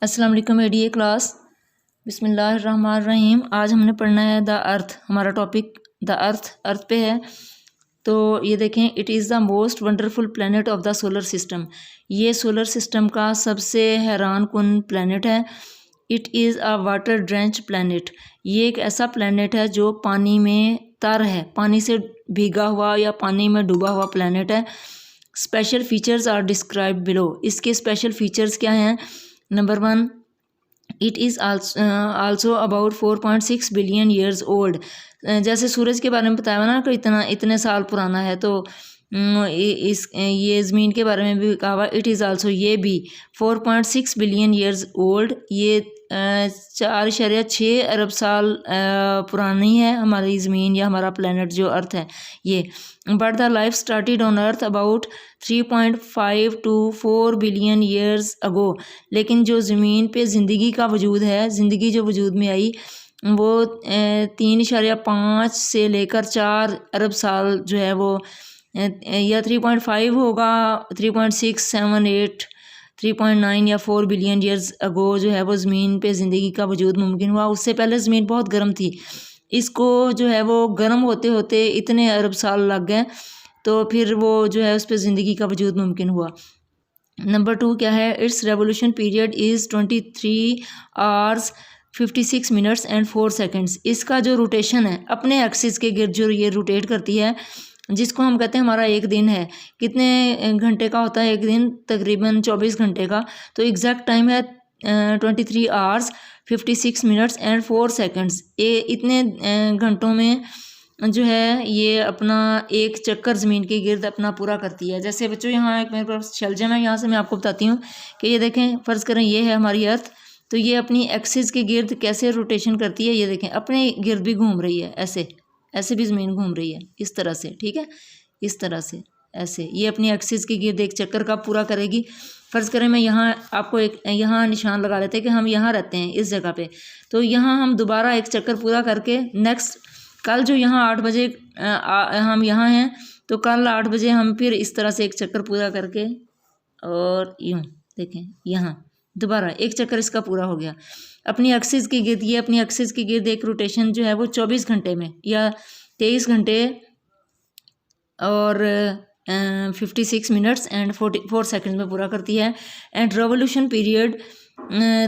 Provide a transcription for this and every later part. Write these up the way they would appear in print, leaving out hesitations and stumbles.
अस्सलाम वालेकुम ADA class. बिस्मिल्लाहिर्रहमानिर्रहीम। आज हमने पढ़ना है द अर्थ। हमारा टॉपिक द अर्थ पे है। तो ये देखें, it is the most wonderful planet of the solar system. ये सोलर सिस्टम का सबसे हैरान कुन प्लेनेट है। It is a water drench planet. ये एक ऐसा प्लेनेट है जो पानी में तर है, पानी से भीगा हुआ या पानी में डूबा हुआ प्लेनेट है। Special features are describe below. इसके स्पेशल फीचर्स क्या हैं? Number 1, it is also about 4.6 billion years old. जैसे सूरज के बारे में बताया हुआ ना कि इतने साल पुराना है, तो ये ज़मीन के बारे में भी कहा हुआ इट इज़ आल्सो, ये भी 4.6 बिलियन ईयर्स ओल्ड। ये 4.6 अरब साल पुरानी है हमारी ज़मीन या हमारा प्लेनेट जो अर्थ है ये। But the life started on earth about 3.5 to 4 billion years ago. लेकिन जो ज़मीन पे ज़िंदगी का वजूद है, ज़िंदगी जो वजूद में आई वो 3.5 से लेकर 4 अरब साल जो है वो, या 3.5 होगा, 3.6, 7, 8, 3.9 या 4 बिलियन ईयर्स अगो जो है वो ज़मीन पे ज़िंदगी का वजूद मुमकिन हुआ। उससे पहले ज़मीन बहुत गर्म थी, इसको जो है वो गर्म होते होते इतने अरब साल लग गए, तो फिर वो जो है उस पर ज़िंदगी का वजूद मुमकिन हुआ। नंबर 2 क्या है? It's revolution period is 23 hours 56 minutes and 4 seconds. इसका जो रोटेशन है अपने एक्सिस के गिर्द जो ये रोटेट करती है, जिसको हम कहते हैं हमारा एक दिन है, कितने घंटे का होता है एक दिन? तकरीबन 24 घंटे का। तो एग्जैक्ट टाइम है 23 आवर्स 56 मिनट्स एंड 4 सेकेंड्स। ये इतने घंटों में जो है ये अपना एक चक्कर ज़मीन के गिर्द अपना पूरा करती है। जैसे बच्चों यहाँ एक मेरे पास शलजम है, यहाँ से मैं आपको बताती हूँ कि ये देखें, फ़र्ज़ करें ये है हमारी अर्थ, तो ये अपनी एक्सिस के गिर्द कैसे रोटेशन करती है। ये देखें अपने गिर्द भी घूम रही है, ऐसे ऐसे भी ज़मीन घूम रही है इस तरह से, ठीक है, इस तरह से ऐसे ये अपनी एक्सिस के गिर्द एक चक्कर का पूरा करेगी। फ़र्ज़ करें मैं यहाँ आपको एक यहाँ निशान लगा लेते हैं कि हम यहाँ रहते हैं इस जगह पे, तो यहाँ हम दोबारा एक चक्कर पूरा करके नेक्स्ट कल जो यहाँ 8 बजे हम यहाँ हैं, तो कल 8 बजे हम फिर इस तरह से एक चक्कर पूरा करके और यूँ देखें यहाँ दोबारा एक चक्कर इसका पूरा हो गया अपनी एक्सिस के गिर्द। ये अपनी एक्सिस के गिर्द एक रोटेशन जो है वो 24 घंटे में या 23 घंटे और 56 मिनट्स एंड 44 सेकेंड्स में पूरा करती है। And revolution period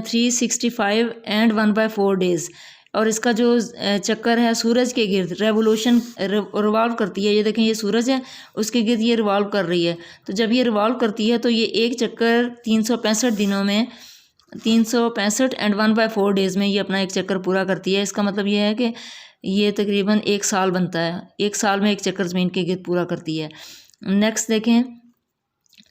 365 and 1/4 days. और इसका जो चक्कर है सूरज के गिर्द रेवोल्यूशन रिवॉल्व करती है। ये देखें ये सूरज है, उसके गिर्द ये रिवॉल्व कर रही है। तो जब ये रिवॉल्व करती है तो ये एक चक्कर 365 दिनों में 365 एंड 1/4 डेज़ में ये अपना एक चक्कर पूरा करती है। इसका मतलब ये है कि ये तकरीबन एक साल बनता है, एक साल में एक चक्कर ज़मीन के गिर्द पूरा करती है। नेक्स्ट देखें,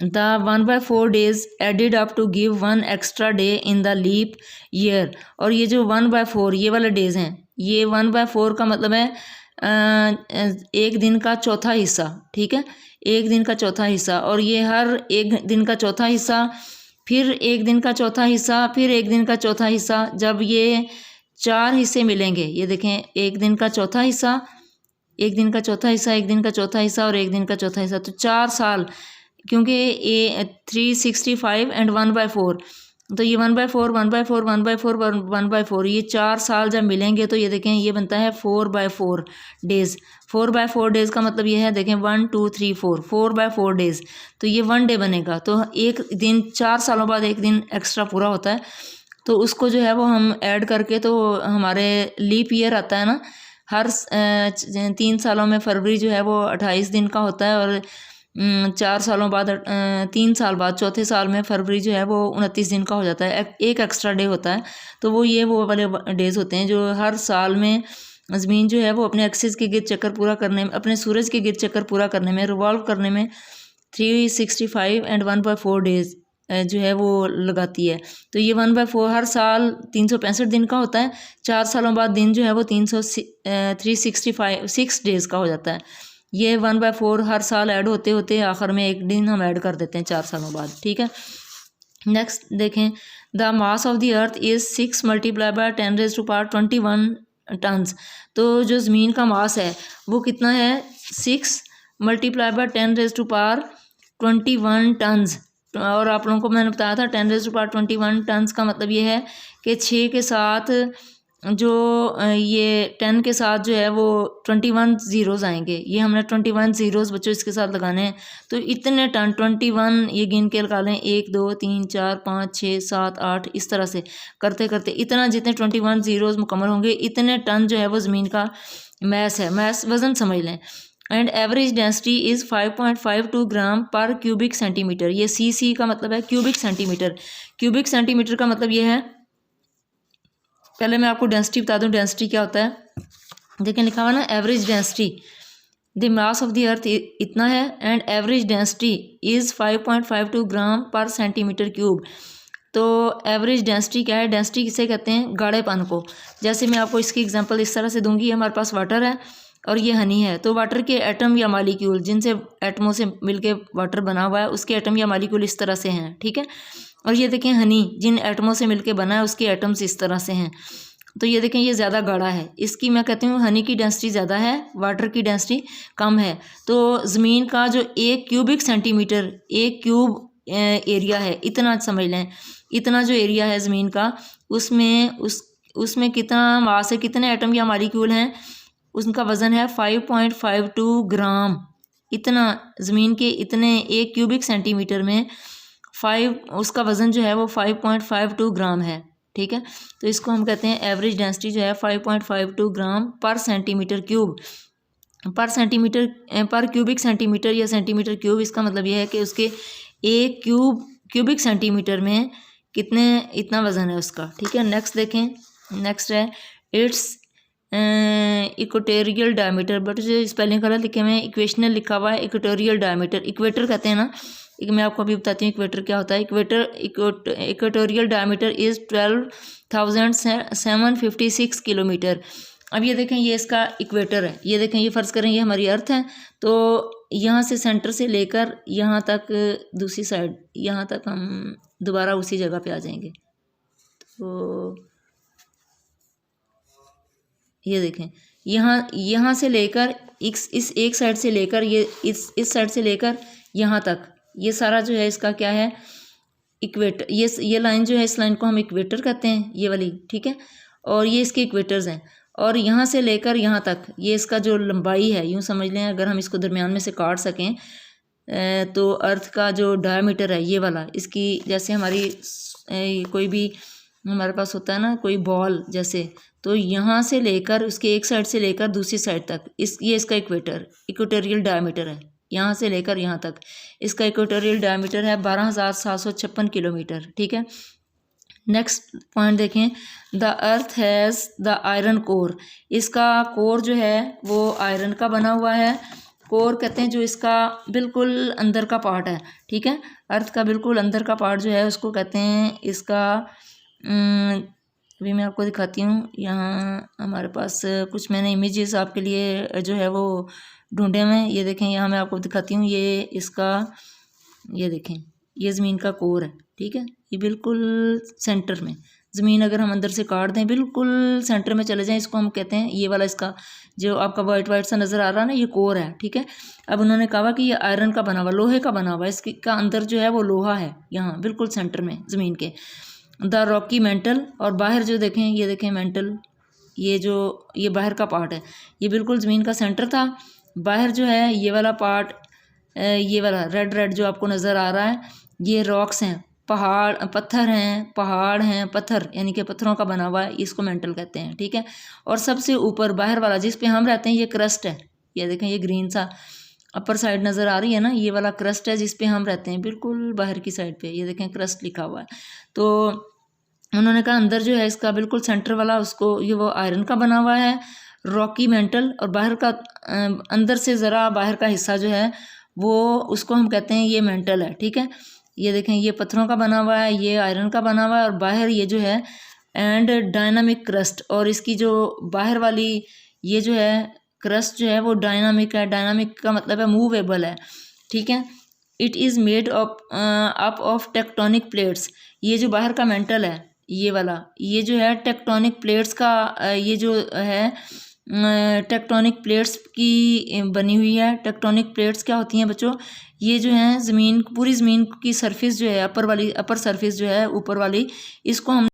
the 1/4 days added up to give 1 extra day in the leap year. और ये जो 1/4 ये वाले डेज हैं, ये 1/4 का मतलब है एक दिन का चौथा हिस्सा, ठीक है, एक दिन का चौथा हिस्सा। और ये हर एक दिन का चौथा हिस्सा, फिर एक दिन का चौथा हिस्सा, फिर एक दिन का चौथा हिस्सा, जब ये 4 हिस्से मिलेंगे, ये देखें एक दिन का चौथा हिस्सा, एक दिन का चौथा हिस्सा, एक दिन का चौथा हिस्सा और एक दिन का चौथा हिस्सा, तो 4 साल, क्योंकि ये 365 एंड 1/4, तो ये 1/4 1/4 1/4 1/4 ये 4 साल जब मिलेंगे तो ये देखें ये बनता है 4/4 डेज़। 4/4 डेज़ का मतलब ये है, देखें 1 2 3 4 4/4 डेज़, तो ये 1 डे बनेगा। तो एक दिन 4 सालों बाद एक दिन एक्स्ट्रा पूरा होता है, तो उसको जो है वो हम ऐड करके, तो हमारे लीप ईयर आता है ना, हर 3 सालों में फरवरी जो है वो 28 दिन का होता है, और 4 सालों बाद 3 साल बाद चौथे साल में फरवरी जो है वो 29 दिन का हो जाता है, एक एक्स्ट्रा डे होता है। तो वो वाले डेज़ होते हैं जो हर साल में ज़मीन जो है वो अपने एक्सिस के गिर्द चक्कर पूरा करने में, अपने सूरज के गिर्द चक्कर पूरा करने में, रिवॉल्व करने में 365 एंड 1/4 डेज़ जो है वो लगाती है। तो ये 1/4 हर साल 365 दिन का होता है, 4 सालों बाद दिन जो है वो 365 6 डेज़ का हो जाता है। ये 1/4 हर साल ऐड होते होते आखिर में एक दिन हम ऐड कर देते हैं 4 सालों बाद, ठीक है। नेक्स्ट देखें, the mass of the earth is 6 × 10⁻21 tons. तो जो ज़मीन का मास है वो कितना है? 6 × 10⁻21 टन्स और आप लोगों को मैंने बताया था 10⁻21 टन्स का मतलब ये है कि 6 के साथ जो ये 10 के साथ जो है वो 21 ज़ीरोज़ आएंगे। ये हमने 21 ज़ीरोज़ बच्चों इसके साथ लगाने हैं। तो इतने टन 21 ये गिन के लगा लें, 1 2 3 4 5 6 7 8 इस तरह से करते करते इतना जितने 21 ज़ीरोज़ मुकम्मल होंगे इतने टन जो है वो ज़मीन का मैस है, मैस वज़न समझ लें। एंड एवरेज डेंसिटी इज़ 5.52 ग्राम पर क्यूबिक सेंटीमीटर। ये सी का मतलब है क्यूबिक सेंटीमीटर। क्यूबिक सेंटीमीटर का मतलब ये है, पहले मैं आपको डेंसिटी बता दूं, डेंसिटी क्या होता है। देखिए लिखा हुआ ना average density, the mass of the अर्थ इतना है एंड एवरेज डेंसिटी इज़ 5.52 ग्राम पर सेंटीमीटर क्यूब। तो एवरेज डेंसिटी क्या है, डेंसिटी किसे कहते हैं, गाढ़ेपन को। जैसे मैं आपको इसकी एग्जांपल इस तरह से दूंगी, हमारे पास वाटर है और ये हनी है। तो वाटर के एटम या मालिक्यूल जिनसे एटमों से मिलके वाटर बना हुआ है उसके एटम या मालिक्यूल इस तरह से हैं, ठीक है। और ये देखें हनी जिन एटमों से मिलके बना है उसके एटम्स इस तरह से हैं। तो ये देखें ये ज़्यादा गाढ़ा है, इसकी मैं कहती हूँ हनी की डेंसिटी ज़्यादा है, वाटर की डेंसिटी कम है। तो ज़मीन का जो 1 क्यूबिक सेंटीमीटर 1 क्यूब एरिया है, इतना समझ लें, इतना जो एरिया है ज़मीन का उसमें कितना मास है, कितने एटम या मालिक्यूल हैं, उनका वज़न है 5.52 ग्राम। इतना ज़मीन के इतने 1 क्यूबिक सेंटीमीटर में उसका वज़न जो है वो 5.52 ग्राम है, ठीक है। तो इसको हम कहते हैं एवरेज डेंसिटी जो है 5.52 ग्राम पर सेंटीमीटर क्यूब, पर क्यूबिक सेंटीमीटर या सेंटीमीटर क्यूब। इसका मतलब ये है कि उसके 1 क्यूबिक सेंटीमीटर में इतना वज़न है उसका, ठीक है। नेक्स्ट देखें, नेक्स्ट है इट्स इक्वेटोरियल डायमीटर, बट जो स्पेलिंग गलत लिखे हुए हैं, इक्वेशनल लिखा हुआ है इक्वेटोरियल डायमीटर। इक्वेटर कहते हैं ना, मैं आपको अभी बताती हूँ इक्वेटर क्या होता है। Equatorial diameter is 12,756 kilometre. अब ये देखें ये इसका इक्वेटर है, ये देखें ये फ़र्ज़ करें ये हमारी अर्थ है। तो यहाँ से सेंटर से लेकर यहाँ तक दूसरी साइड, यहाँ तक हम दोबारा उसी जगह पे आ जाएंगे। तो ये देखें यहाँ से लेकर इस एक साइड से लेकर ये इस साइड से लेकर यहाँ तक ये सारा जो है इसका क्या है, इक्वेटर। ये लाइन जो है इस लाइन को हम इक्वेटर कहते हैं, ये वाली, ठीक है। और ये इसके इक्वेटर्स हैं। और यहाँ से लेकर यहाँ तक ये इसका जो लंबाई है, यूँ समझ लें अगर हम इसको दरमियान में से काट सकें तो अर्थ का जो डायमीटर है ये वाला, इसकी जैसे हमारी कोई भी हमारे पास होता है ना कोई बॉल जैसे, तो यहाँ से लेकर उसके एक साइड से लेकर दूसरी साइड तक ये इसका इक्वेटोरियल डायमीटर है। यहाँ से लेकर यहाँ तक इसका इक्वेटोरियल डायमीटर है 12,756 किलोमीटर, ठीक है। नेक्स्ट पॉइंट देखें, the earth has the iron core. इसका कोर जो है वो आयरन का बना हुआ है। कोर कहते हैं जो इसका बिल्कुल अंदर का पार्ट है, ठीक है। अर्थ का बिल्कुल अंदर का पार्ट जो है उसको कहते हैं इसका, अभी मैं आपको दिखाती हूँ। यहाँ हमारे पास कुछ मैंने इमेजेस आपके लिए जो है वो ढूंढे हुए हैं। ये देखें यहाँ मैं आपको दिखाती हूँ, ये इसका, ये देखें ये ज़मीन का कोर है, ठीक है। ये बिल्कुल सेंटर में, ज़मीन अगर हम अंदर से काट दें बिल्कुल सेंटर में चले जाएं, इसको हम कहते हैं, ये वाला इसका जो आपका वाइट सा नज़र आ रहा है ना, ये कोर है, ठीक है। अब उन्होंने कहा कि ये आयरन का बना हुआ, लोहे का बना हुआ, इसका अंदर जो है वो लोहा है, यहाँ बिल्कुल सेंटर में ज़मीन के। द रॉकी मेंटल, और बाहर जो देखें ये देखें मेंटल, ये बाहर का पार्ट है, ये बिल्कुल ज़मीन का सेंटर था। बाहर जो है ये वाला पार्ट, ये वाला रेड जो आपको नज़र आ रहा है, ये रॉक्स हैं, पत्थर हैं, पत्थर यानी कि पत्थरों का बना हुआ है, इसको मेंटल कहते हैं, ठीक है। और सबसे ऊपर बाहर वाला जिस पे हम रहते हैं ये क्रस्ट है। ये देखें ये ग्रीन सा अपर साइड नज़र आ रही है ना, ये वाला क्रस्ट है जिस पे हम रहते हैं, बिल्कुल बाहर की साइड पे, ये देखें क्रस्ट लिखा हुआ है। तो उन्होंने कहा अंदर जो है इसका बिल्कुल सेंटर वाला उसको ये वो आयरन का बना हुआ है, रॉकी मेंटल। और बाहर का अंदर से ज़रा बाहर का हिस्सा जो है वो उसको हम कहते हैं ये मेंटल है, ठीक है। ये देखें ये पत्थरों का बना हुआ है, ये आयरन का बना हुआ है, और बाहर ये जो है एंड डायनामिक क्रस्ट, और इसकी जो बाहर वाली ये जो है क्रस्ट जो है वो डायनामिक है। डायनामिक का मतलब है मूवेबल है, ठीक है। It is made up of tectonic plates. ये जो बाहर का मेंटल है ये वाला, ये जो है टेक्टोनिक प्लेट्स का ये जो है टेक्टोनिक प्लेट्स की बनी हुई है। टेक्टोनिक प्लेट्स क्या होती हैं बच्चों? ये जो है ज़मीन, पूरी ज़मीन की सरफेस जो है अपर सरफेस जो है ऊपर वाली, इसको हम